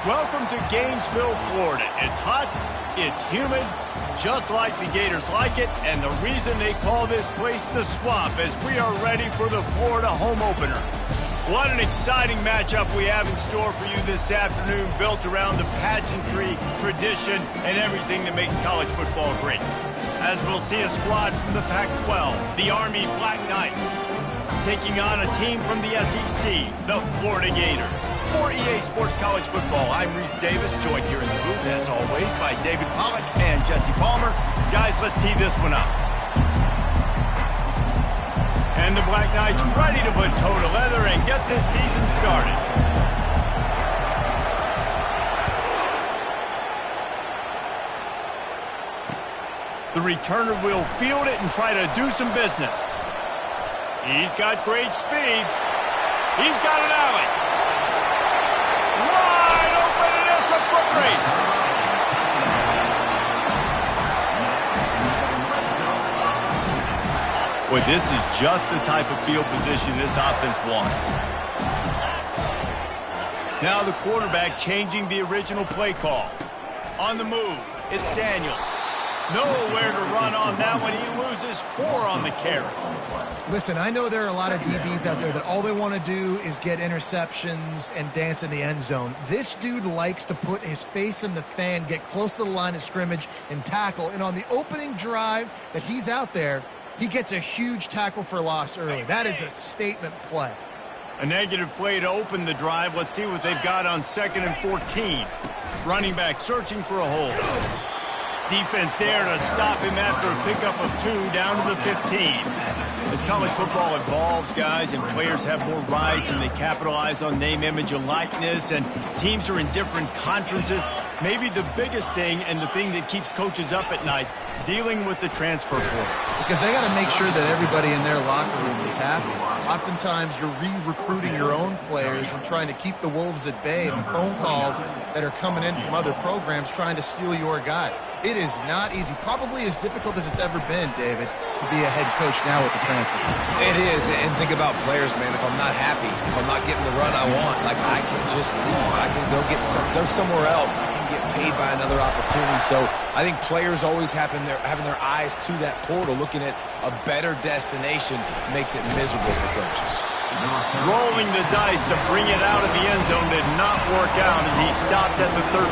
Welcome to Gainesville, Florida. It's hot, it's humid, just like the Gators like it, and the reason they call this place the Swamp is we are ready for the Florida home opener. What an exciting matchup we have in store for you this afternoon, built around the pageantry, tradition, and everything that makes college football great. As we'll see a squad from the Pac-12, the Army Black Knights, taking on a team from the SEC, the Florida Gators. For EA Sports College Football, I'm Reese Davis, joined here in the booth, as always, by David Pollack and Jesse Palmer. Guys, let's tee this one up. And the Black Knights ready to put toe to leather and get this season started. The returner will field it and try to do some business. He's got great speed. He's got an alley. Wide open, and it's a foot race. Boy, this is just the type of field position this offense wants. Now the quarterback changing the original play call. On the move, it's Daniels. Nowhere to run on that one. He loses 4 on the carry. Listen, I know there are a lot of DBs out there that all they want to do is get interceptions and dance in the end zone. This dude likes to put his face in the fan, get close to the line of scrimmage, and tackle. And on the opening drive that he's out there, he gets a huge tackle for loss early. That is a statement play. A negative play to open the drive. Let's see what they've got on 2nd and 14. Running back searching for a hole. Defense there to stop him after a pickup of 2 down to the 15. As college football evolves, guys, and players have more rights and they capitalize on name, image, and likeness, and teams are in different conferences, maybe the biggest thing and the thing that keeps coaches up at night, dealing with the transfer portal. Because they got to make sure that everybody in their locker room is happy. Oftentimes, you're re-recruiting your own players. You're trying to keep the Wolves at bay, and phone calls that are coming in from other programs trying to steal your guys. It is not easy. Probably as difficult as it's ever been, David, to be a head coach now with the transfer. It is, and think about players, man. If I'm not happy, if I'm not getting the run I want, like I can just leave. I can go somewhere else. I can get paid by another opportunity. So I think players always having their eyes to that portal, looking at a better destination, makes it miserable for coaches. Rolling the dice to bring it out of the end zone did not work out as he stopped at the 13.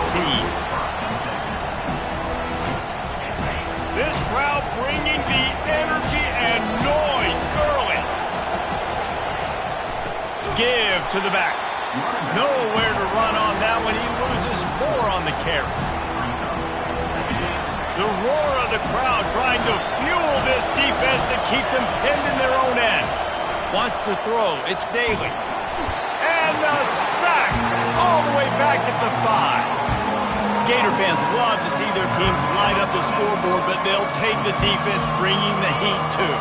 This crowd bringing the energy and noise early. Give to the back. Nowhere to run on that one. He loses 4 on the carry. The roar of the crowd trying to fuel this defense to keep them pinned in their own end. Wants to throw. It's Daly. And a sack all the way back at the 5. Gator fans love to see their teams light up the scoreboard, but they'll take the defense bringing the heat too.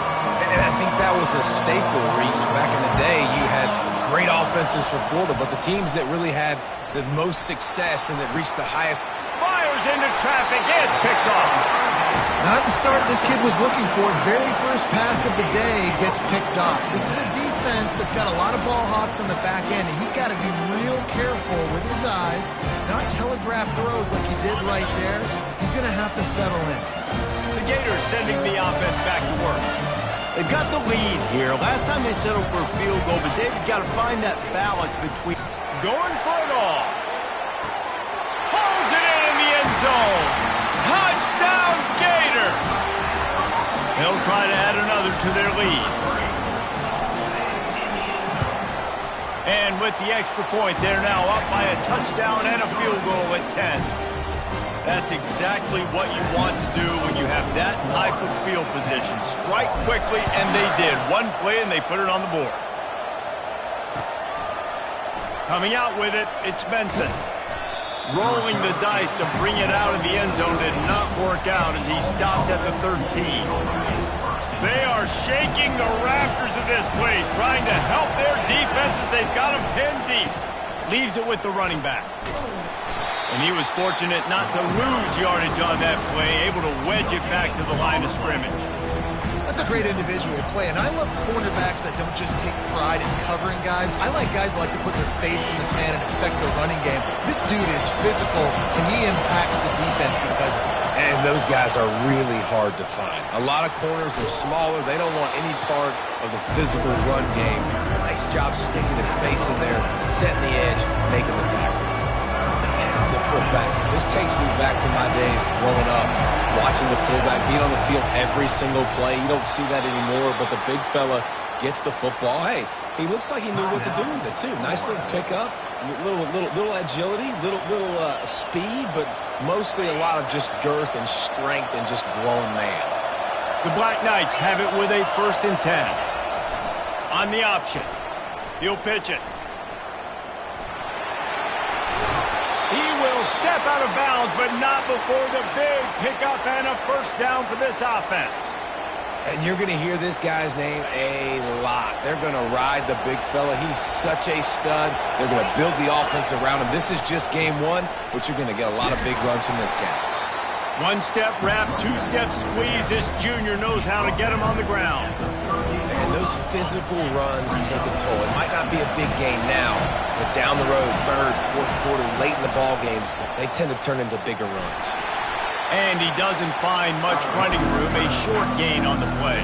And I think that was a staple, Reese. Back in the day, you had great offenses for Florida, but the teams that really had the most success and that reached the highest. Fires into traffic. It's picked off. Not the start this kid was looking for. Very first pass of the day gets picked off. This is a defense that's got a lot of ball hawks on the back end, and he's got to be real careful with his eyes, not telegraph throws like he did right there. He's going to have to settle in. The Gators sending the offense back to work. They've got the lead here. Last time they settled for a field goal, but they've got to find that balance between going for it all. Pulls it in the end zone. Touchdown, Gators! They'll try to add another to their lead. And with the extra point, they're now up by a touchdown and a field goal at 10. That's exactly what you want to do when you have that type of field position. Strike quickly, and they did. One play, and they put it on the board. Coming out with it, it's Benson. Rolling the dice to bring it out of the end zone did not work out as he stopped at the 13. They are shaking the rafters of this place, trying to help their defenses. They've got them pinned deep. Leaves it with the running back. And he was fortunate not to lose yardage on that play, able to wedge it back to the line of scrimmage. That's a great individual play, and I love cornerbacks that don't just take pride in covering guys. I like guys that like to put their face in the fan and affect the running game. This dude is physical, and he impacts the defense because of it. And those guys are really hard to find. A lot of corners, they're smaller. They don't want any part of the physical run game. Nice job sticking his face in there, setting the edge, making the tackle. And the fullback. This takes me back to my days growing up, watching the fullback being on the field every single play. You don't see that anymore, but the big fella gets the football. Hey, he looks like he knew what to do with it, too. Nice little pickup, little agility, little speed, but mostly a lot of just girth and strength and just grown man. The Black Knights have it with a 1st and 10. On the option, he'll pitch it. He will step out of bounds, but not before the big pickup and a 1st down for this offense. And you're going to hear this guy's name a lot. They're going to ride the big fella. He's such a stud. They're going to build the offense around him. This is just game 1, but you're going to get a lot of big runs from this guy. 1-step wrap, 2-step squeeze. This junior knows how to get him on the ground. And those physical runs take a toll. It might not be a big game now, but down the road, 3rd, 4th quarter, late in the ball games, they tend to turn into bigger runs. And he doesn't find much running room, a short gain on the play.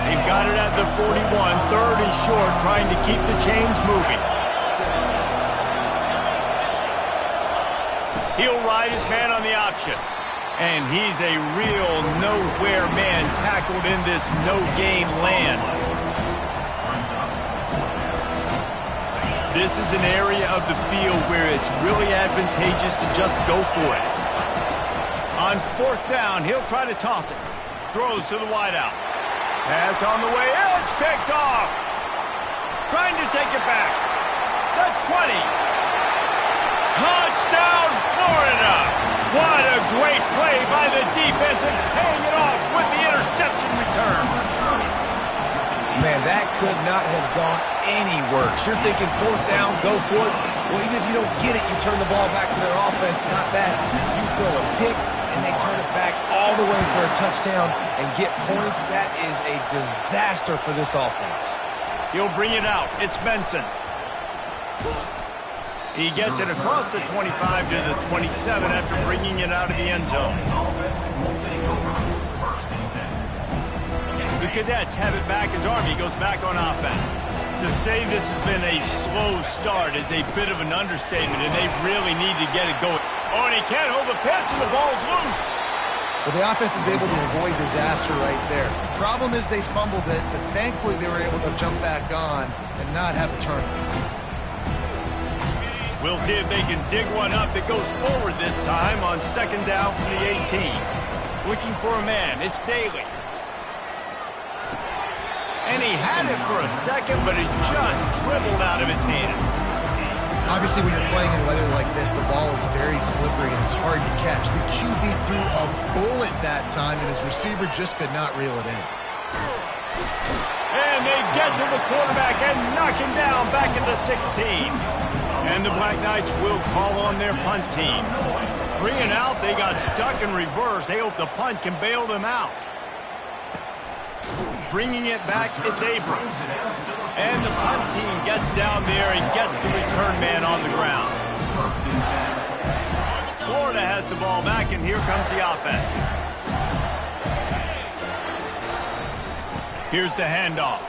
They've got it at the 41, 3rd and short, trying to keep the chains moving. He'll ride his man on the option. And he's a real nowhere man tackled in this no-gain land. This is an area of the field where it's really advantageous to just go for it. On 4th down, he'll try to toss it. Throws to the wideout. Pass on the way. It's picked off. Trying to take it back. The 20. Touchdown, Florida. What a great play by the defense and paying it off with the interception return. Man, that could not have gone any worse. You're thinking 4th down, go for it. Well, even if you don't get it, you turn the ball back to their offense. Not that. You throw a pick, and they turn it back all the way for a touchdown and get points. That is a disaster for this offense. He'll bring it out. It's Benson. He gets it across the 25 to the 27 after bringing it out of the end zone. The Cadets have it back as Army goes back on offense. To say this has been a slow start is a bit of an understatement, and they really need to get it going. Oh, and he can't hold the pitch, and the ball's loose. Well, the offense is able to avoid disaster right there. The problem is they fumbled it, but thankfully they were able to jump back on and not have a turnover. We'll see if they can dig one up that goes forward this time on 2nd down from the 18. Looking for a man. It's Daly. And he had it for a second, but it just dribbled out of his hands. Obviously, when you're playing in weather like this, the ball is very slippery and it's hard to catch. The QB threw a bullet that time, and his receiver just could not reel it in. And they get to the quarterback and knock him down back into 16. And the Black Knights will call on their punt team. 3 and out, they got stuck in reverse. They hope the punt can bail them out. Bringing it back, it's Abrams. And the punt team gets down there and gets the return man on the ground. Florida has the ball back, and here comes the offense. Here's the handoff.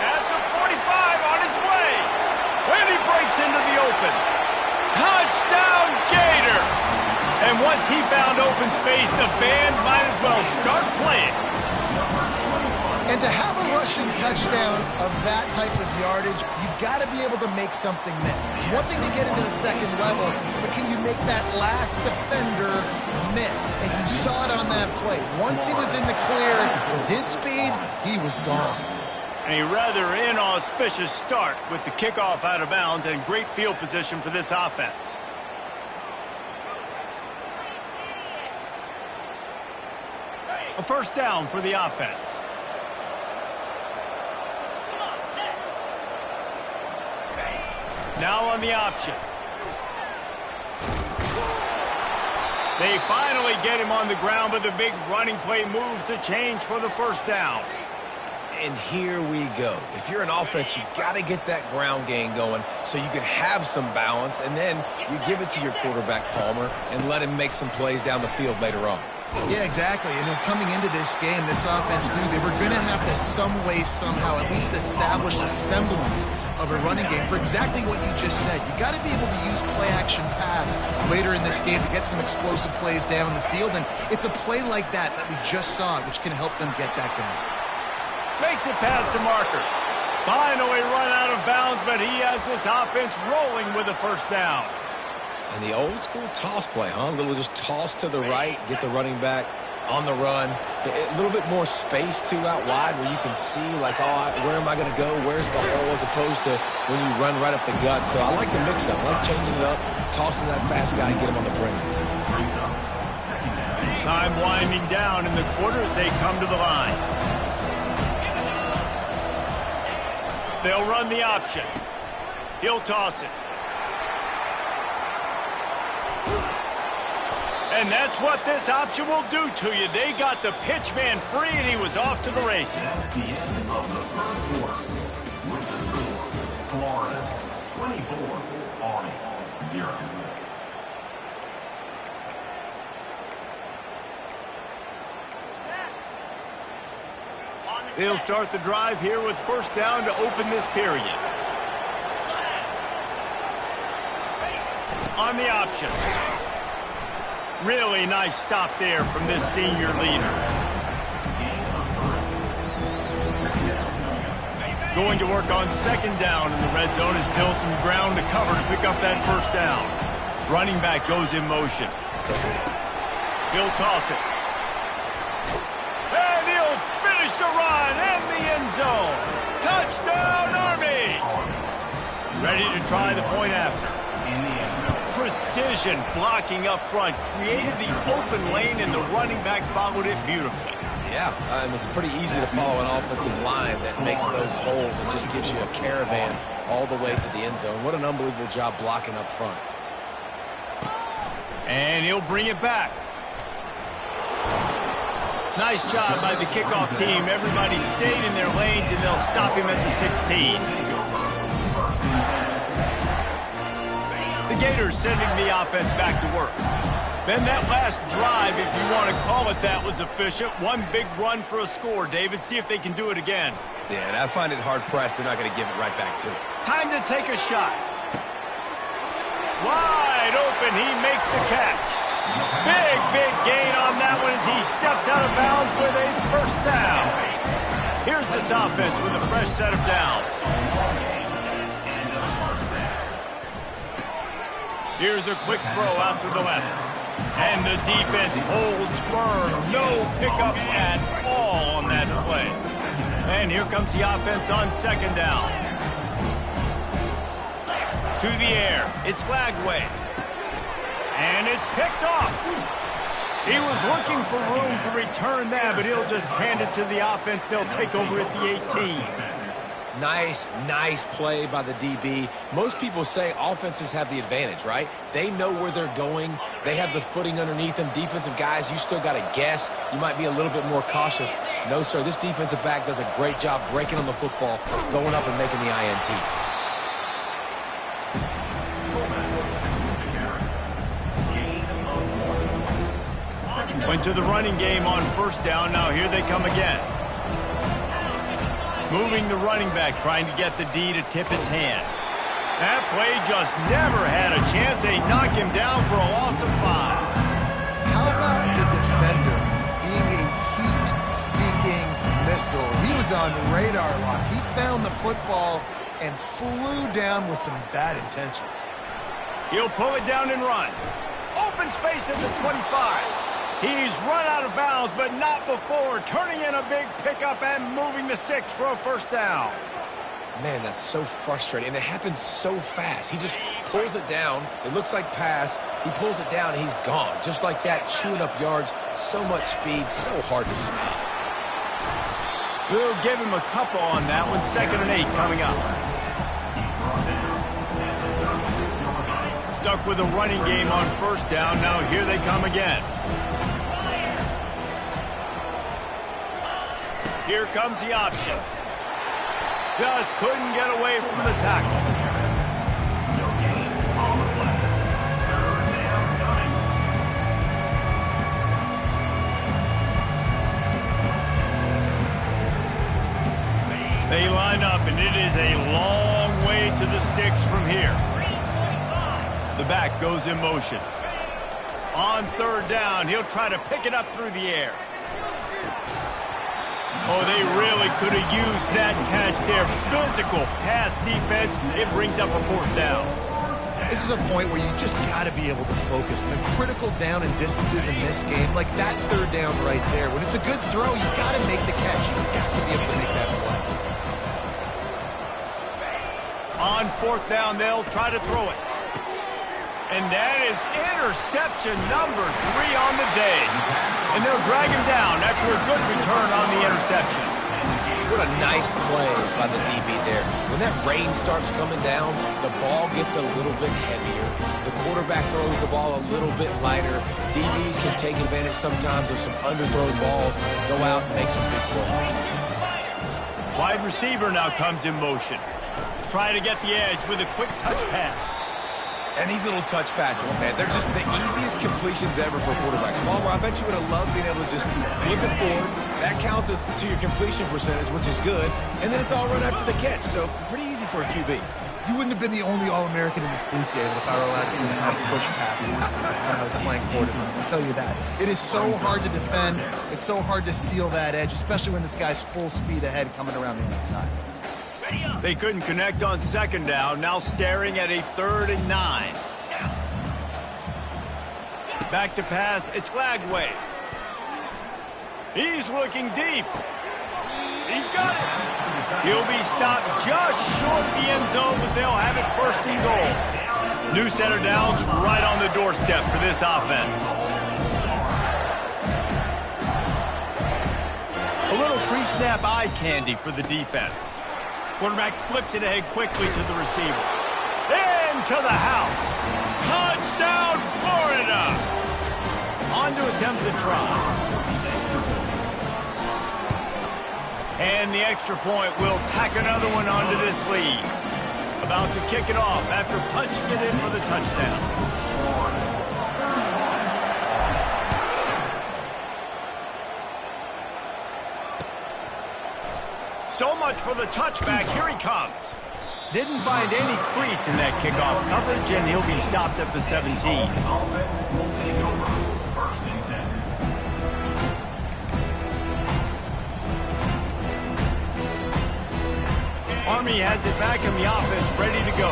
At the 45, on his way. And he breaks into the open. Touchdown, Gator! And once he found open space, the band might as well start playing. And to have a rushing touchdown of that type of yardage, you've got to be able to make something miss. It's one thing to get into the 2nd level, but can you make that last defender miss? And you saw it on that play. Once he was in the clear, with his speed, he was gone. A rather inauspicious start with the kickoff out of bounds and great field position for this offense. A 1st down for the offense. Now on the option. They finally get him on the ground, but the big running play moves the change for the first down. And here we go. If you're an offense, you got to get that ground game going so you can have some balance, and then you give it to your quarterback, Palmer, and let him make some plays down the field later on. Yeah, exactly. And coming into this game, this offense knew they were going to have to some way, somehow, at least establish a semblance of a running game for exactly what you just said. You got to be able to use play-action pass later in this game to get some explosive plays down the field, and it's a play like that that we just saw, which can help them get that going. Makes it past the marker. Finally run out of bounds, but he has this offense rolling with a first down. And the old school toss play, huh? A little just toss to the right, get the running back on the run. A little bit more space, too, out wide where you can see, like, oh, where am I going to go? Where's the hole, as opposed to when you run right up the gut. So I like the mix-up. I like changing it up, tossing that fast guy and get him on the perimeter. Time winding down in the quarter as they come to the line. They'll run the option. He'll toss it. And that's what this option will do to you. They got the pitch man free, and he was off to the races. At the end of the third quarter, with the score, Florida 24, Army 0. They'll start the drive here with first down to open this period. On the option. Really nice stop there from this senior leader. Going to work on second down in the red zone. Is still some ground to cover to pick up that first down. Running back goes in motion. He'll toss it. And he'll finish the run in the end zone. Touchdown, Army! Ready to try the point after. Precision blocking up front created the open lane, and the running back followed it beautifully. Yeah, it's pretty easy to follow an offensive line that makes those holes and just gives you a caravan all the way to the end zone. What an unbelievable job blocking up front. And he'll bring it back. Nice job by the kickoff team. Everybody stayed in their lanes, and they'll stop him at the 16. The Gators sending the offense back to work. Then that last drive, if you want to call it that, was efficient. One big run for a score, David. See if they can do it again. Yeah, and I find it hard-pressed. They're not going to give it right back to him. Time to take a shot. Wide open. He makes the catch. Big gain on that one as he steps out of bounds with a first down. Here's this offense with a fresh set of downs. Here's a quick throw out to the left. And the defense holds firm. No pickup at all on that play. And here comes the offense on second down. To the air. It's Lagway. And it's picked off. He was looking for room to return that, but he'll just hand it to the offense. They'll take over at the 18. Nice play by the DB. Most people say offenses have the advantage, right? They know where they're going. They have the footing underneath them. Defensive guys, you still got to guess. You might be a little bit more cautious. No, sir, this defensive back does a great job breaking on the football, going up and making the INT. Went to the running game on first down. Now here they come again. Moving the running back, trying to get the D to tip its hand. That play just never had a chance. They knock him down for a loss of 5. How about the defender being a heat-seeking missile? He was on radar lock. He found the football and flew down with some bad intentions. He'll pull it down and run. Open space at the 25. He's run out of bounds, but not before turning in a big pickup and moving the sticks for a first down. Man, that's so frustrating, and it happens so fast. He just pulls it down. It looks like pass. He pulls it down, and he's gone. Just like that, chewing up yards. So much speed, so hard to stop. We'll give him a couple on that one. 2nd and 8 coming up. stuck with a running game on first down. Now here they come again. Here comes the option. Just couldn't get away from the tackle. No gain on the play. Third down, 9. They line up, and it is a long way to the sticks from here. The back goes in motion. On third down, he'll try to pick it up through the air. Oh, they really could have used that catch there. Physical pass defense. It brings up a fourth down. This is a point where you just got to be able to focus. The critical down and distances in this game, like that third down right there. When it's a good throw, you got to make the catch. You've got to be able to make that play. On fourth down, they'll try to throw it. And that is interception number 3 on the day. And they'll drag him down after a good return on the interception. What a nice play by the DB there. When that rain starts coming down, the ball gets a little bit heavier. The quarterback throws the ball a little bit lighter. DBs can take advantage sometimes of some underthrown balls, go out and make some big plays. Wide receiver now comes in motion. Try to get the edge with a quick touch pass. And these little touch passes, man, they're just the easiest completions ever for quarterbacks. Palmer, I bet you would have loved being able to just flip it forward. That counts as to your completion percentage, which is good. And then it's all run after the catch, so pretty easy for a QB. You wouldn't have been the only All-American in this booth, David, if I were allowed to do how to push passes when I was playing quarterback. I'll tell you that. It is so hard to defend. It's so hard to seal that edge, especially when this guy's full speed ahead coming around the outside. They couldn't connect on second down, now staring at a 3rd and 9. Back to pass, it's Lagway. He's looking deep. He's got it. He'll be stopped just short of the end zone, but they'll have it 1st and goal. New center downs right on the doorstep for this offense. A little pre-snap eye candy for the defense. Quarterback flips it ahead quickly to the receiver. Into the house. Touchdown, Florida. On to attempt the try. And the extra point will tack another one onto this lead. About to kick it off after punching it in for the touchdown. So much for the touchback. Here he comes. Didn't find any crease in that kickoff coverage, and he'll be stopped at the 17. Offense will take over. 1st and 10. Army has it back in the offense, ready to go.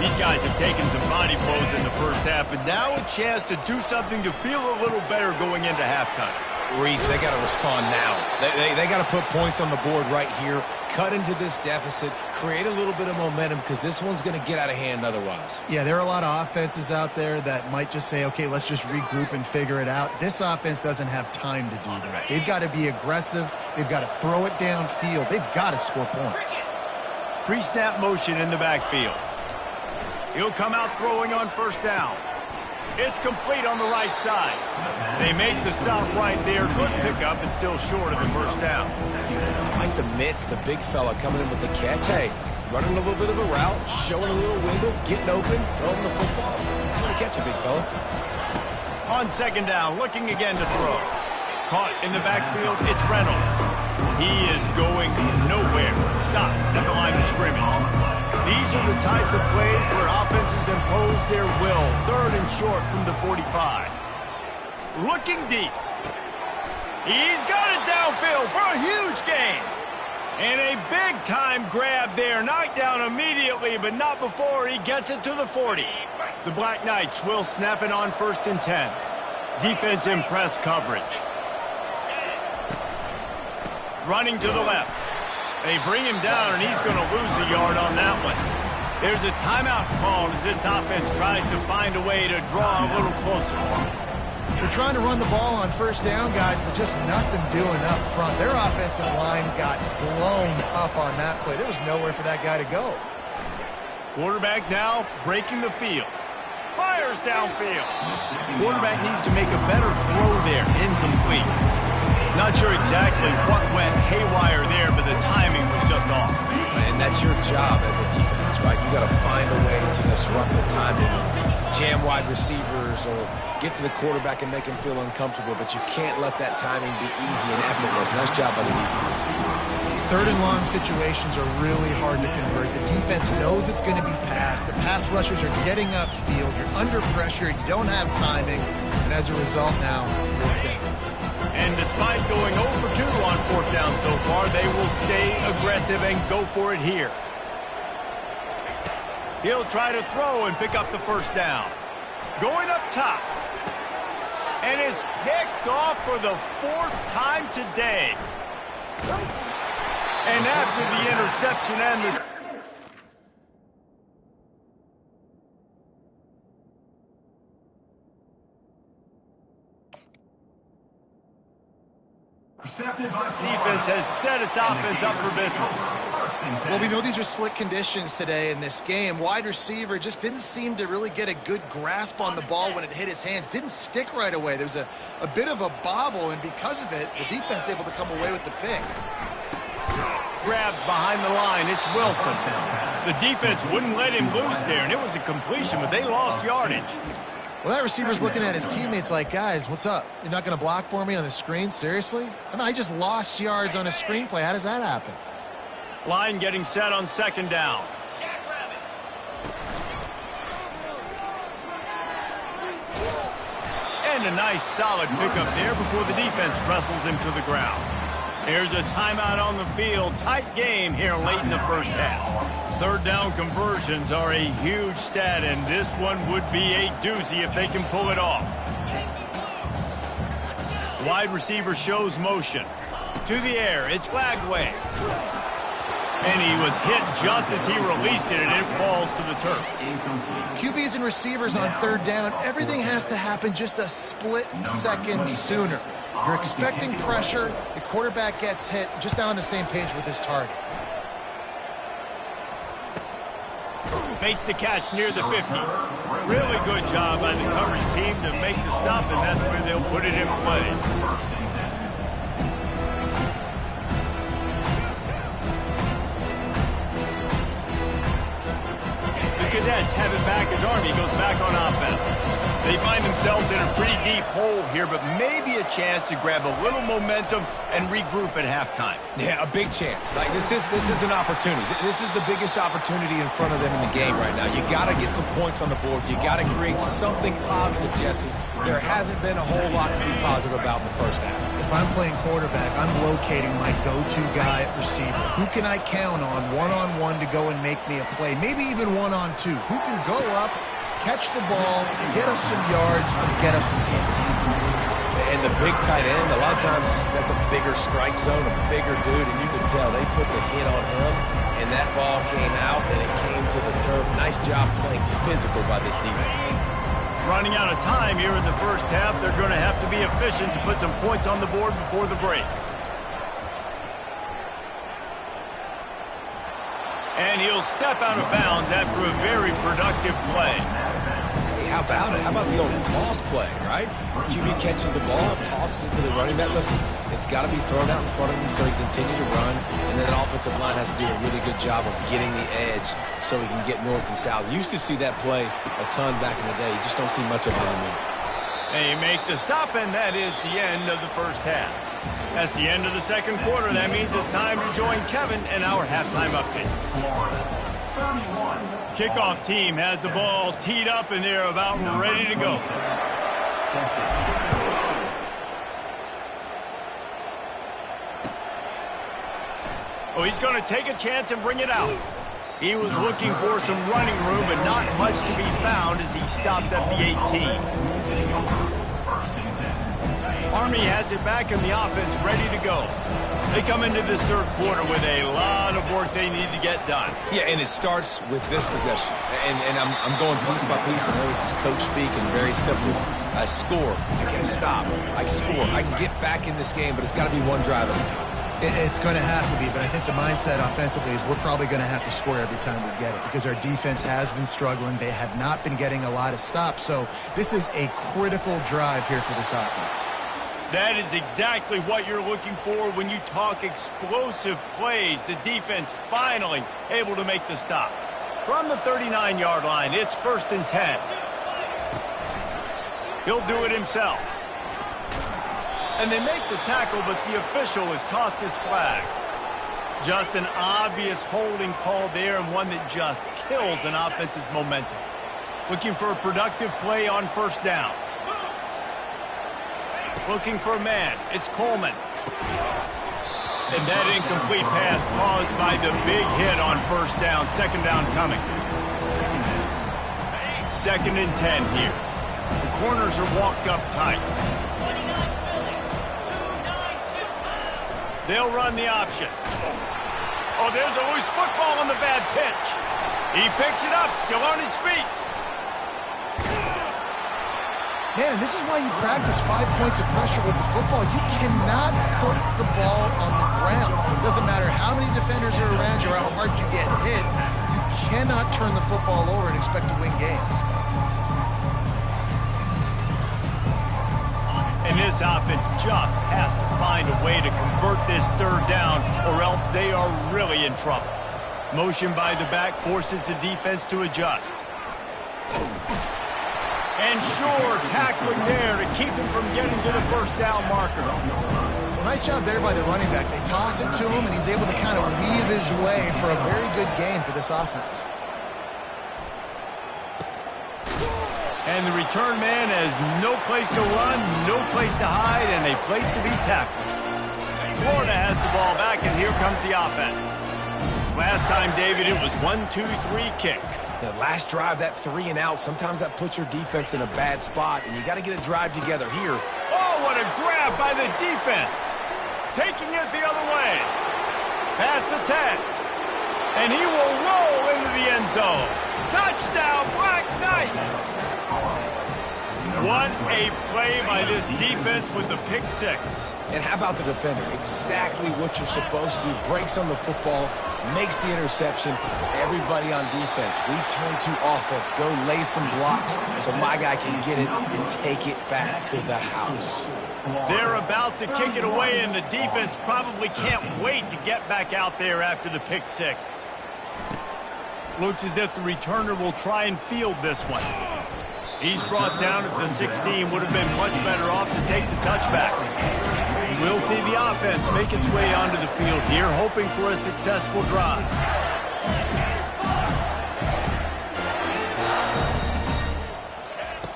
These guys have taken some body blows in the first half, but now a chance to do something to feel a little better going into halftime. Reese, they got to respond now. They got to put points on the board right here, cut into this deficit, create a little bit of momentum because this one's going to get out of hand otherwise. Yeah, there are a lot of offenses out there that might just say, okay, let's just regroup and figure it out. This offense doesn't have time to do that. They've got to be aggressive. They've got to throw it downfield. They've got to score points. Pre-snap motion in the backfield. He'll come out throwing on 1st down. It's complete on the right side. They make the stop right there. Good pickup, but still short of the 1st down. I like the mitts, the big fella coming in with the catch. Hey, running a little bit of a route, showing a little wiggle, getting open, throwing the football. It's going to catch a big fella. On 2nd down, looking again to throw. Caught in the backfield, it's Reynolds. He is going nowhere. Stop at the line of scrimmage. These are the types of plays where offenses impose their will. 3rd and short from the 45. Looking deep. He's got it downfield for a huge gain. And a big-time grab there. Knocked down immediately, but not before he gets it to the 40. The Black Knights will snap it on 1st and 10. Defense in press coverage. Running to the left. They bring him down, and he's going to lose a yard on that one. There's a timeout called as this offense tries to find a way to draw a little closer. They're trying to run the ball on 1st down, guys, but just nothing doing up front. Their offensive line got blown up on that play. There was nowhere for that guy to go. Quarterback now breaking the field. Fires downfield. Quarterback needs to make a better throw there. Incomplete. Not sure exactly what went haywire there, but the timing was just off. And that's your job as a defense, right? You got to find a way to disrupt the timing and jam wide receivers or get to the quarterback and make him feel uncomfortable, but you can't let that timing be easy and effortless. Nice job by the defense. Third and long situations are really hard to convert. The defense knows it's going to be passed. The pass rushers are getting upfield. You're under pressure. You don't have timing. And as a result now, fourth down. And despite going 0 for 2 on fourth down so far, they will stay aggressive and go for it here. He'll try to throw and pick up the first down. Going up top. And it's picked off for the fourth time today. And after the interception and the... defense has set its offense up for business. Well, we know these are slick conditions today in this game. Wide receiver just didn't seem to really get a good grasp on the ball when it hit his hands. Didn't stick right away. There was a bit of a bobble, and because of it, the defense able to come away with the pick. Grabbed behind the line. It's Wilson. The defense wouldn't let him loose there, and it was a completion, but they lost yardage. Well, that receiver's looking at his teammates like, guys, what's up? You're not going to block for me on the screen? Seriously? I mean, I just lost yards on a screenplay. How does that happen? Line getting set on second down. And a nice solid pickup there before the defense wrestles him to the ground. Here's a timeout on the field. Tight game here late in the first half. Third down conversions are a huge stat, and this one would be a doozy if they can pull it off. Wide receiver shows motion. To the air, it's Lagway. And he was hit just as he released it, and it falls to the turf. QBs and receivers on third down, everything has to happen just a split second sooner. You're expecting pressure, the quarterback gets hit, just not on the same page with his target. Makes the catch near the 50. Really good job by the coverage team to make the stop, and that's where they'll put it in play. The Cadets have it back as Army goes back on offense. They find themselves in a pretty deep hole here, but maybe a chance to grab a little momentum and regroup at halftime. Yeah, a big chance. Like this is an opportunity. This is the biggest opportunity in front of them in the game right now. You got to get some points on the board. You got to create something positive, Jesse. There hasn't been a whole lot to be positive about in the first half. If I'm playing quarterback, I'm locating my go-to guy at receiver. Who can I count on one-on-one to go and make me a play? Maybe even one-on-two. Who can go up, catch the ball, get us some yards, and get us some points? And the big tight end, a lot of times that's a bigger strike zone, a bigger dude, and you can tell they put the hit on him, and that ball came out, and it came to the turf. Nice job playing physical by this defense. Running out of time here in the first half, they're going to have to be efficient to put some points on the board before the break. And he'll step out of bounds after a very productive play. Hey, how about it? How about the old toss play, right? QB catches the ball, tosses it to the running back. Listen, it's got to be thrown out in front of him so he can continue to run, and then the offensive line has to do a really good job of getting the edge so he can get north and south. You used to see that play a ton back in the day. You just don't see much of it anymore. They make the stop, and that is the end of the first half. That's the end of the second quarter. That means it's time to join Kevin in our halftime update. Kickoff team has the ball teed up, and they're about ready to go. Oh, he's going to take a chance and bring it out. He was looking for some running room, but not much to be found as he stopped at the 18. Army has it back in the offense, ready to go. They come into this third quarter with a lot of work they need to get done. Yeah, and it starts with this possession. And I'm going piece by piece. I know this is coach speak and very simple. I score. I get a stop. I score. I can get back in this game, but it's got to be one drive at a time. It's going to have to be, but I think the mindset offensively is we're probably going to have to score every time we get it because our defense has been struggling. They have not been getting a lot of stops, so this is a critical drive here for this offense. That is exactly what you're looking for when you talk explosive plays. The defense finally able to make the stop. From the 39-yard line, it's 1st and 10. He'll do it himself. And they make the tackle, but the official has tossed his flag. Just an obvious holding call there, and one that just kills an offense's momentum. Looking for a productive play on 1st down. Looking for a man. It's Coleman. And that incomplete pass caused by the big hit on 1st down. 2nd down coming. 2nd and 10 here. The corners are walked up tight. They'll run the option. Oh, there's a loose football on the bad pitch. He picks it up, still on his feet. Man, and this is why you practice 5 points of pressure with the football. You cannot put the ball on the ground. It doesn't matter how many defenders are around you or how hard you get hit. You cannot turn the football over and expect to win games. And this offense just has to find a way to convert this 3rd down, or else they are really in trouble. Motion by the back forces the defense to adjust. And sure, tackling there to keep him from getting to the 1st down marker. Well, nice job there by the running back. They toss it to him, and he's able to kind of weave his way for a very good gain for this offense. And the return man has no place to run, no place to hide, and a place to be tackled. Florida has the ball back, and here comes the offense. Last time, David, it was 1-2-3 kick. The last drive, that 3 and out, sometimes that puts your defense in a bad spot, and you got to get a drive together here. Oh, what a grab by the defense. Taking it the other way. Past the 10. And he will roll into the end zone. Touchdown, Black Knights. What a play by this defense with the pick 6. And how about the defender? Exactly what you're supposed to do. Breaks on the football, makes the interception. Everybody on defense, we turn to offense. Go lay some blocks so my guy can get it and take it back to the house. They're about to kick it away, and the defense probably can't wait to get back out there after the pick 6. Looks as if the returner will try and field this one. He's brought down at the 16. Would have been much better off to take the touchback. We'll see the offense make its way onto the field here, hoping for a successful drive.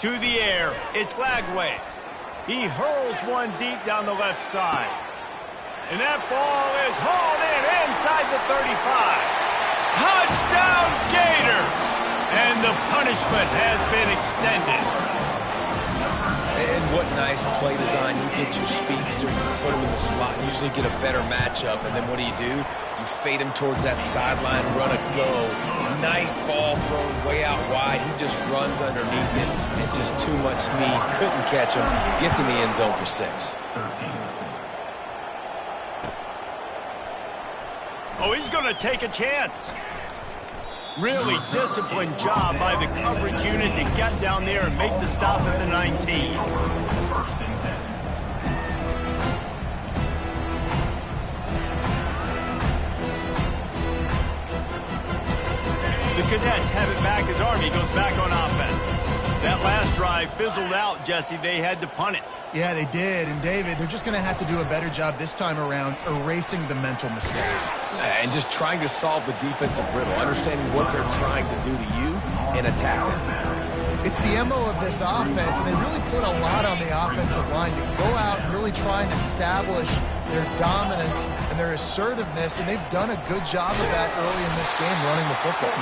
To the air, it's Glagway. He hurls one deep down the left side. And that ball is hauled in inside the 35. Touchdown, Gators! And the punishment has been extended. And what nice play design. You get your speedster, you put him in the slot, and usually get a better matchup. And then what do? You fade him towards that sideline, run a go. Nice ball thrown way out wide. He just runs underneath it, and just too much speed. Couldn't catch him. Gets in the end zone for 6. Oh, he's going to take a chance. Really disciplined job by the coverage unit to get down there and make the stop at the 19. The Cadets have it back as Army goes back on offense. That last drive fizzled out, Jesse. They had to punt it. Yeah, they did. And, David, they're just going to have to do a better job this time around erasing the mental mistakes. And just trying to solve the defensive riddle, understanding what they're trying to do to you and attack them. It's the MO of this offense, and they really put a lot on the offensive line to go out and really try and establish their dominance and their assertiveness, and they've done a good job of that early in this game running the football.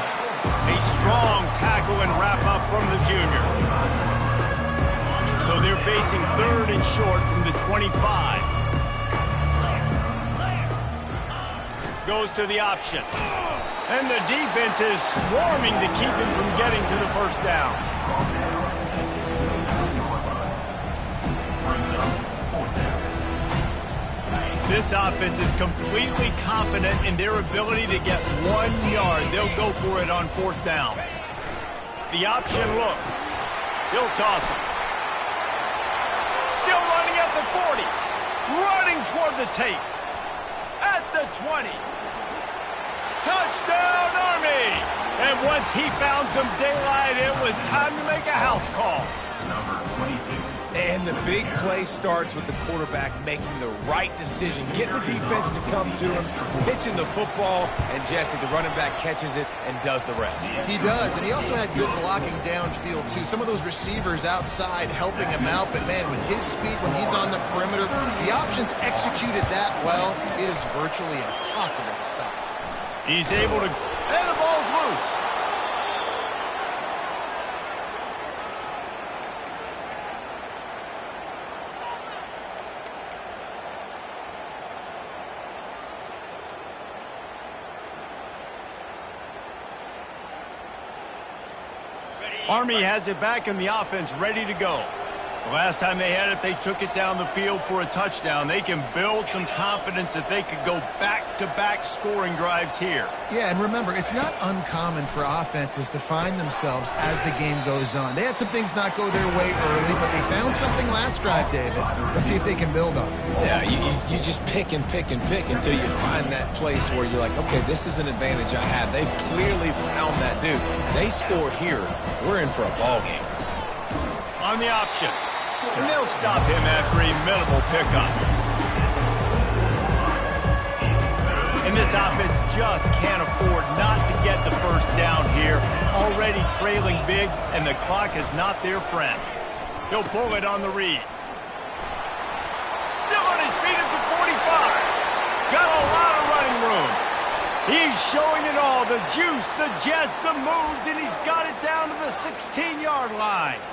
A strong tackle and wrap-up from the junior. So they're facing 3rd and short from the 25. Goes to the option. And the defense is swarming to keep him from getting to the 1st down. This offense is completely confident in their ability to get 1 yard. They'll go for it on 4th down. The option look. He'll toss it. Still running at the 40. Running toward the tape. At the 20. Touchdown, Army! And once he found some daylight, it was time to make a house call. Number 22. And the big play starts with the quarterback making the right decision, getting the defense to come to him, pitching the football, and Jesse, the running back, catches it and does the rest. He does, and he also had good blocking downfield, too. Some of those receivers outside helping him out, but, man, with his speed when he's on the perimeter, the options executed that well. It is virtually impossible to stop. He's able to... And the ball's loose. Army has it back in the offense, ready to go. The last time they had it, they took it down the field for a touchdown. They can build some confidence that they could go back-to-back scoring drives here. Yeah, and remember, it's not uncommon for offenses to find themselves as the game goes on. They had some things not go their way early, but they found something last drive, David. Let's see if they can build on it. Yeah, you just pick and pick and pick until you find that place where you're like, okay, this is an advantage I have. They clearly found that dude. They score here. We're in for a ball game. On the option. And they'll stop him after a minimal pickup. And this offense just can't afford not to get the first down here. Already trailing big, and the clock is not their friend. He'll pull it on the read. Still on his feet at the 45. Got a lot of running room. He's showing it all. The juice, the jets, the moves, and he's got it down to the 16-yard line.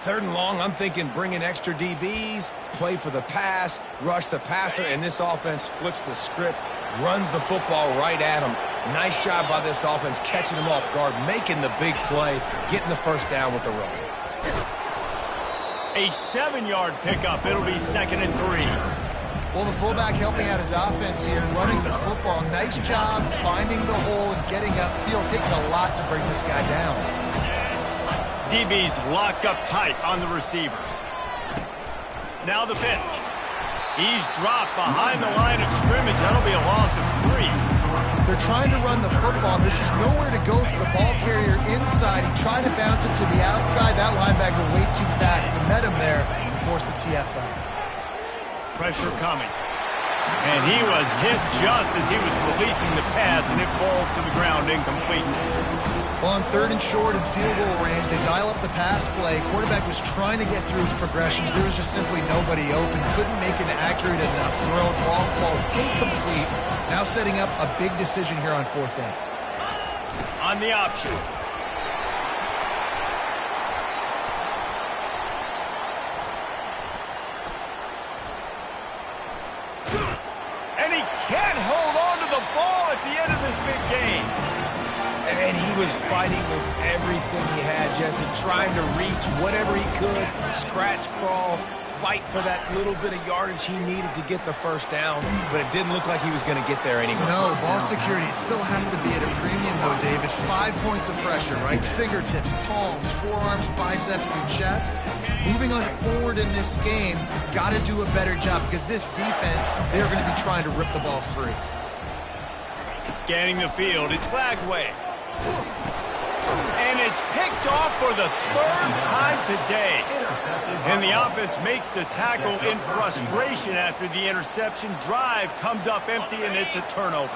3rd and long, I'm thinking bring in extra DBs, play for the pass, rush the passer, and this offense flips the script, runs the football right at him. Nice job by this offense catching him off guard, making the big play, getting the first down with the run. A 7-yard pickup. It'll be 2nd and 3. Well, the fullback helping out his offense here, running the football. Nice job finding the hole and getting upfield. Takes a lot to bring this guy down. DB's locked up tight on the receivers. Now the pitch. He's dropped behind the line of scrimmage. That'll be a loss of 3. They're trying to run the football. There's just nowhere to go for the ball carrier inside. He tried to bounce it to the outside. That linebacker way too fast. He met him there and forced the TFL. Pressure coming. And he was hit just as he was releasing the pass, and it falls to the ground incomplete. Well, on 3rd and short and field goal range, they dial up the pass play. Quarterback was trying to get through his progressions. There was just simply nobody open. Couldn't make an accurate enough throw. The ball falls incomplete. Now setting up a big decision here on 4th down. On the option. And he can't hold on to the ball at the end of this big game. And he was fighting with everything he had, Jesse, trying to reach whatever he could, scratch, crawl, fight for that little bit of yardage he needed to get the first down, but it didn't look like he was going to get there anyway. No, ball security, it still has to be at a premium, though, David. 5 points of pressure, right? Fingertips, palms, forearms, biceps, and chest. Moving on forward in this game, got to do a better job because this defense, they're going to be trying to rip the ball free. Scanning the field, it's Flagway. And it's picked off for the 3rd time today. And the offense makes the tackle in frustration after the interception. Drive comes up empty, and it's a turnover.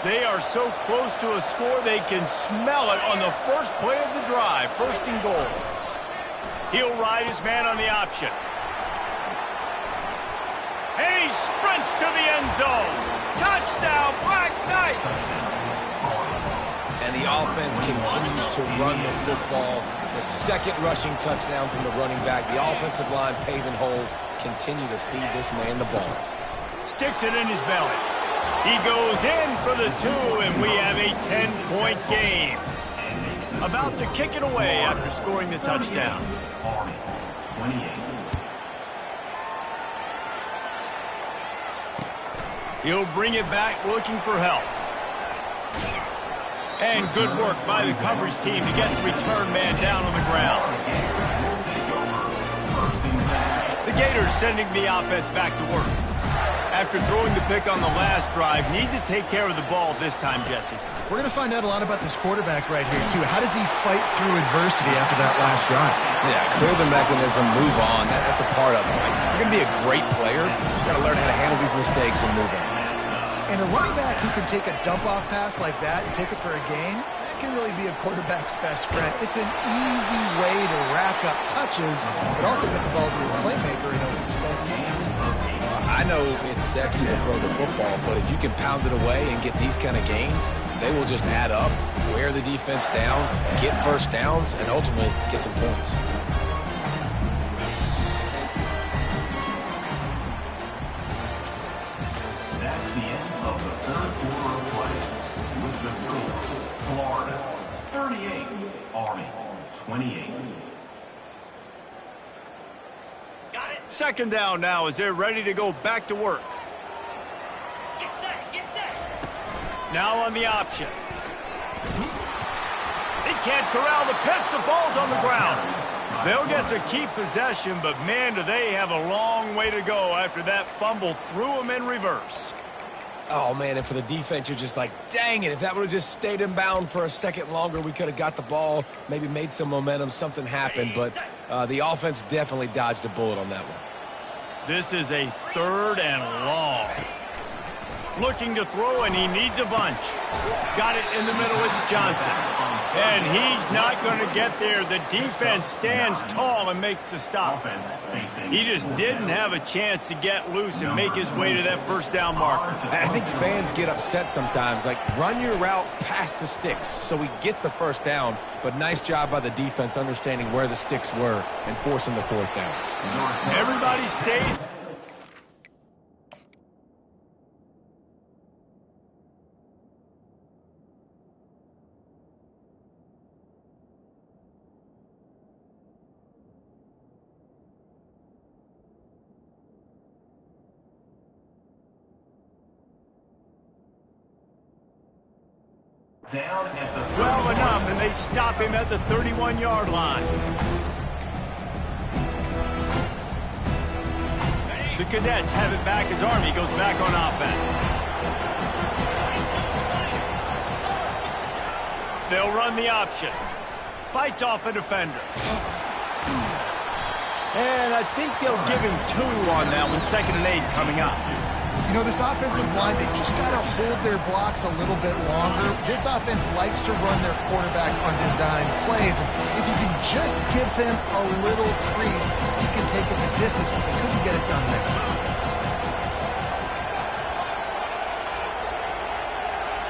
They are so close to a score, they can smell it on the first play of the drive. 1st and goal. He'll ride his man on the option. And he sprints to the end zone. Touchdown, Black Knights! And the offense continues to run the football. The 2nd rushing touchdown from the running back. The offensive line paving holes. Continue to feed this man the ball. Sticks it in his belly. He goes in for the 2, and we have a 10-point game. About to kick it away after scoring the touchdown. He'll bring it back looking for help. And good work by the coverage team to get the return man down on the ground. The Gators sending the offense back to work. After throwing the pick on the last drive, need to take care of the ball this time, Jesse. We're going to find out a lot about this quarterback right here, too. How does he fight through adversity after that last drive? Yeah, clear the mechanism, move on. That's a part of it. Right? If you're going to be a great player, you got to learn how to handle these mistakes and move on. And a running back who can take a dump-off pass like that and take it for a gain, that can really be a quarterback's best friend. It's an easy way to rack up touches, but also get the ball to a playmaker in open space. I know it's sexy to throw the football, but if you can pound it away and get these kind of gains, they will just add up, wear the defense down, get first downs, and ultimately get some points. That's the end of the third quarter of play. With the score, Florida 38, Army 28. Second down now as they're ready to go back to work. Get set, get set. Now on the option. They can't corral the pitch. The ball's on the ground. They'll get to keep possession, but man, do they have a long way to go after that fumble threw them in reverse. Oh, man, and for the defense, you're just like, dang it, if that would have just stayed in bound for a second longer, we could have got the ball, maybe made some momentum, something happened, but the offense definitely dodged a bullet on that one. This is a 3rd and long. Looking to throw, and he needs a bunch. Got it in the middle, it's Johnson. And he's not going to get there. The defense stands tall and makes the stop. He just didn't have a chance to get loose and make his way to that first down marker. I think fans get upset sometimes, like run your route past the sticks so we get the first down, but nice job by the defense understanding where the sticks were and forcing the 4th down. Everybody stays. Down at the Well enough, and they stop him at the 31-yard line. The Cadets have it back as Army goes back on offense. They'll run the option. Fights off a defender. And I think they'll give him 2 on that one. 2nd and 8 coming up. You know, this offensive line, they just got to hold their blocks a little bit longer. This offense likes to run their quarterback on design plays. And if you can just give him a little crease, he can take it the distance, but they couldn't get it done there.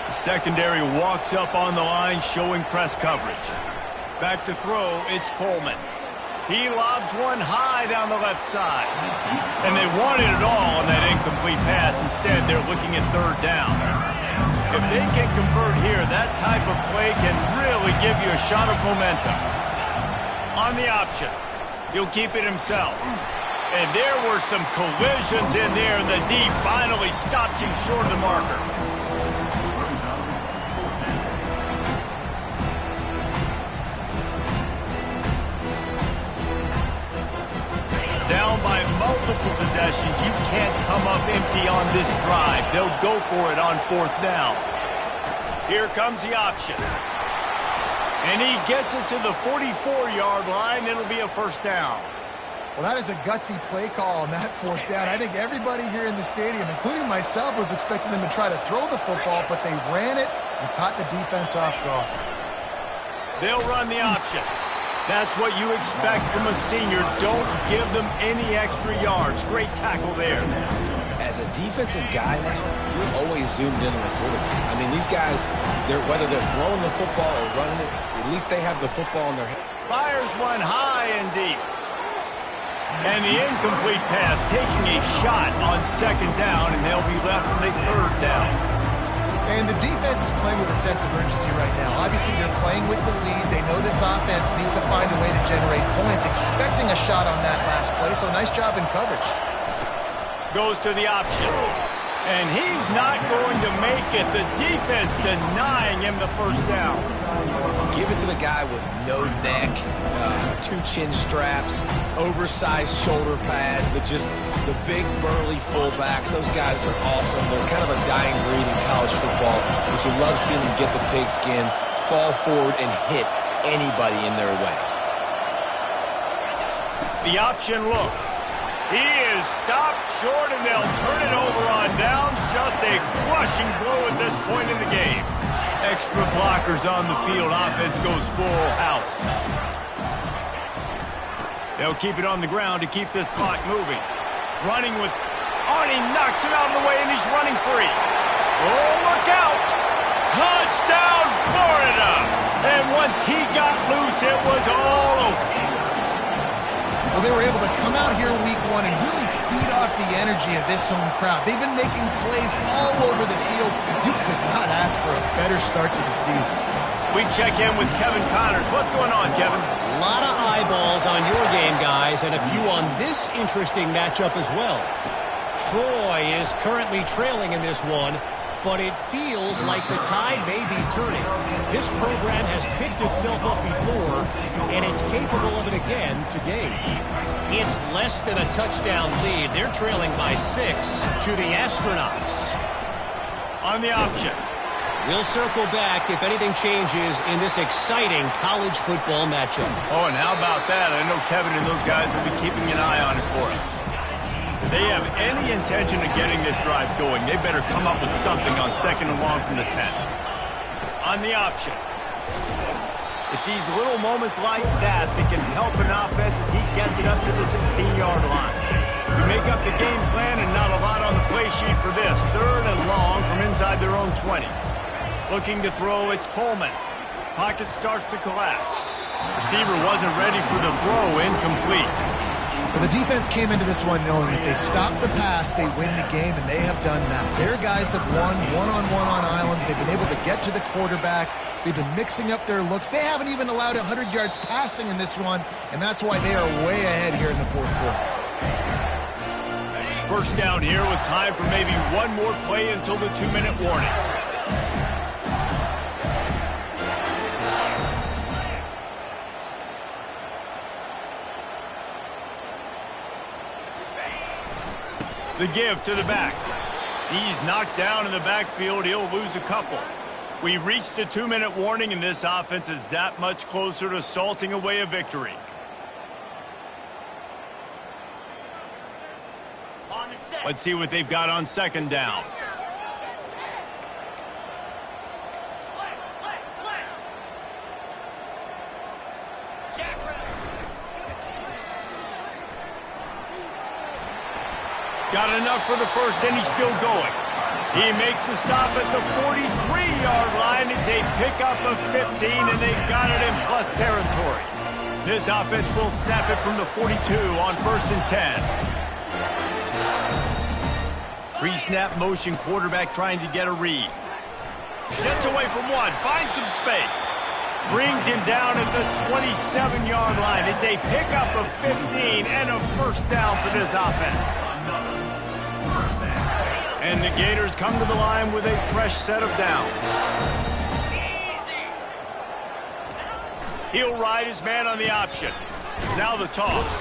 The secondary walks up on the line, showing press coverage. Back to throw, it's Coleman. He lobs one high down the left side. And they wanted it all on that incomplete pass. Instead, they're looking at 3rd down. If they can convert here, that type of play can really give you a shot of momentum. On the option, he'll keep it himself. And there were some collisions in there, and the D finally stops him short of the marker. Down by multiple possessions. You can't come up empty on this drive. They'll go for it on 4th down. Here comes the option. And he gets it to the 44-yard line. It'll be a 1st down. Well, that is a gutsy play call on that 4th down. I think everybody here in the stadium, including myself, was expecting them to try to throw the football, but they ran it and caught the defense off guard. They'll run the option. That's what you expect from a senior. Don't give them any extra yards. Great tackle there. As a defensive guy now, you're always zoomed in on the quarterback. I mean, these guys, whether they're throwing the football or running it, at least they have the football in their hand. Fires one high and deep. And the incomplete pass taking a shot on 2nd down, and they'll be left with a 3rd down. And the defense is playing with a sense of urgency right now. Obviously, they're playing with the lead. They know this offense needs to find a way to generate points, expecting a shot on that last play, so nice job in coverage. Goes to the option. And he's not going to make it. The defense denying him the first down. Give it to the guy with no neck, 2 chin straps, oversized shoulder pads, the big burly fullbacks. Those guys are awesome. They're kind of a dying breed in college football, but you love seeing them get the pigskin, fall forward, and hit anybody in their way. The option look. He is stopped short, and they'll turn it over on downs. Just a crushing blow at this point in the game. Extra blockers on the field. Offense goes full house. They'll keep it on the ground to keep this clock moving. Running with... Oh, and he knocks it out of the way, and he's running free. Oh, look out! Touchdown, Florida! And once he got loose, it was all over. Well, they were able to come out here week 1 and really feed off the energy of this home crowd. They've been making plays all over the field. You could not ask for a better start to the season. We check in with Kevin Connors. What's going on, Kevin? A lot of eyeballs on your game, guys, and a few on this interesting matchup as well. Troy is currently trailing in this one, but it feels like the tide may be turning. This program has picked itself up before, and it's capable of it again today. It's less than a touchdown lead. They're trailing by 6 to the Astronauts. On the option. We'll circle back if anything changes in this exciting college football matchup. Oh, and how about that? I know Kevin and those guys will be keeping an eye on it for us. If they have any intention of getting this drive going, they better come up with something on 2nd and long from the 10. On the option. It's these little moments like that that can help an offense as he gets it up to the 16-yard line. You make up the game plan and not a lot on the play sheet for this. 3rd and long from inside their own 20. Looking to throw, it's Coleman. Pocket starts to collapse. Receiver wasn't ready for the throw, incomplete. Well, the defense came into this one knowing if they stop the pass, they win the game, and they have done that. Their guys have won one-on-one on islands. They've been able to get to the quarterback. They've been mixing up their looks. They haven't even allowed 100 yards passing in this one, and that's why they are way ahead here in the 4th quarter. First down here with time for maybe one more play until the 2-minute warning. The give to the back. He's knocked down in the backfield. He'll lose a couple. We've reached the 2-minute warning, and this offense is that much closer to salting away a victory. Let's see what they've got on 2nd down. Got enough for the first, and he's still going. He makes the stop at the 43-yard line. It's a pickup of 15, and they got it in plus territory. This offense will snap it from the 42 on 1st and 10. Pre-snap motion quarterback trying to get a read. Gets away from one, finds some space. Brings him down at the 27-yard line. It's a pickup of 15 and a first down for this offense. And the Gators come to the line with a fresh set of downs. He'll ride his man on the option. Now the toss.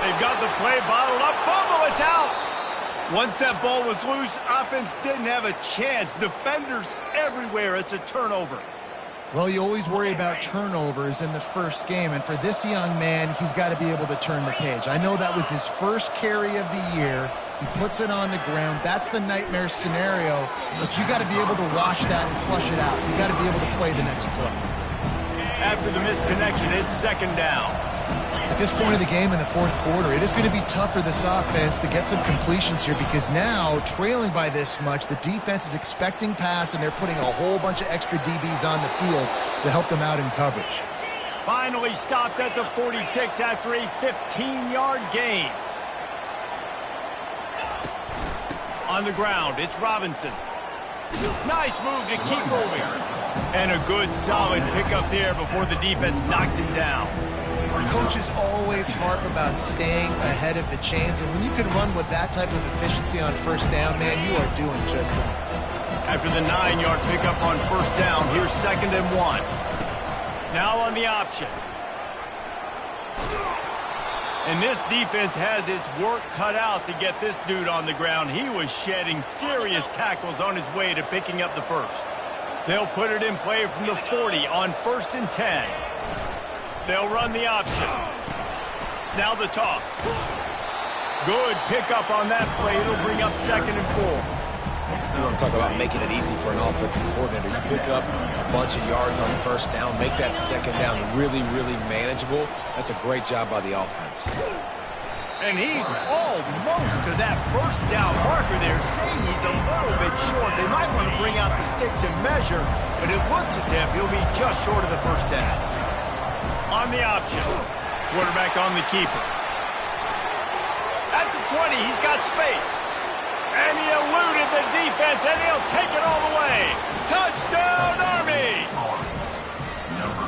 They've got the play bottled up. Fumble, it's out. Once that ball was loose, offense didn't have a chance. Defenders everywhere. It's a turnover. Well, you always worry about turnovers in the first game, and for this young man, he's got to be able to turn the page. I know that was his first carry of the year. He puts it on the ground. That's the nightmare scenario, but you got to be able to wash that and flush it out. You got to be able to play the next play. After the misconnection, it's 2nd down. At this point of the game in the 4th quarter, it is going to be tough for this offense to get some completions here because now, trailing by this much, the defense is expecting pass, and they're putting a whole bunch of extra DBs on the field to help them out in coverage. Finally stopped at the 46 after a 15-yard gain. On the ground, it's Robinson. Nice move to keep moving. And a good, solid pickup there before the defense knocks him down. Coaches always harp about staying ahead of the chains, and when you can run with that type of efficiency on first down, man, you are doing just that. After the 9-yard pickup on first down, here's 2nd and 1. Now on the option. And this defense has its work cut out to get this dude on the ground. He was shedding serious tackles on his way to picking up the first. They'll put it in play from the 40 on 1st and 10. They'll run the option. Now the toss. Good pickup on that play. It'll bring up 2nd and 4. You want to talk about making it easy for an offensive coordinator. You pick up a bunch of yards on first down, make that 2nd down really, really manageable. That's a great job by the offense. And he's almost to that first down marker there, saying he's a little bit short. They might want to bring out the sticks and measure, but it looks as if he'll be just short of the first down. On the option. Quarterback on the keeper. At the 20, he's got space. And he eluded the defense, and he'll take it all the way. Touchdown, Army!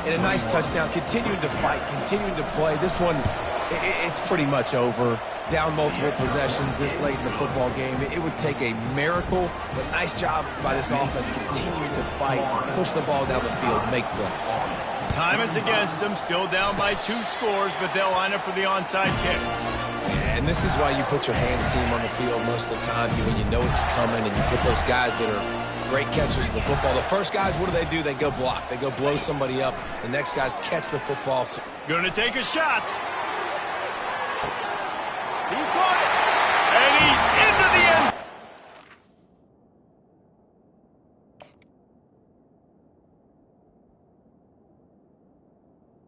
And a nice touchdown, continuing to fight, continuing to play. This one, it's pretty much over. Down multiple possessions this late in the football game. It would take a miracle, but nice job by this offense continuing to fight, push the ball down the field, make plays. Time is against them, still down by 2 scores, but they'll line up for the onside kick. And this is why you put your hands team on the field most of the time when you know it's coming, and you put those guys that are great catchers of the football. The first guys, what do? They go block. They go blow somebody up. The next guys catch the football. Gonna take a shot. He caught it. And he's in